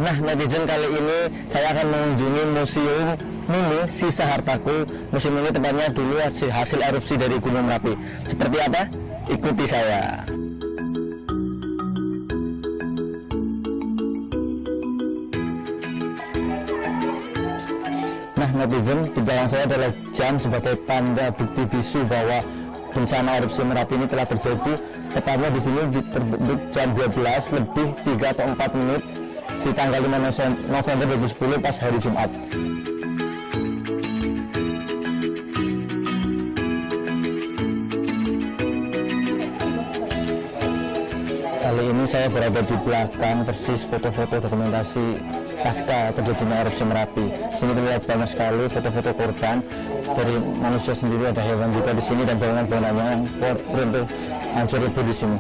Nah, netizen, kali ini saya akan mengunjungi Museum Mini Sisa Hartaku. Museum ini tempatnya dulu hasil erupsi dari Gunung Merapi. Seperti apa? Ikuti saya. Nah, netizen, di belakang saya adalah jam sebagai tanda bukti bisu bahwa bencana erupsi Merapi ini telah terjadi. Tepatnya di sini terbit jam 12 lebih 3 atau 4 menit di tanggal 5 November 2010 pas hari Jumat. Kali ini saya berada di belakang persis foto-foto dokumentasi pasca terjadinya erupsi Merapi. Sini terlihat banyak sekali foto-foto korban dari manusia sendiri, ada hewan juga di sini dan bangunan-bangunannya yang hancur lebur di sini.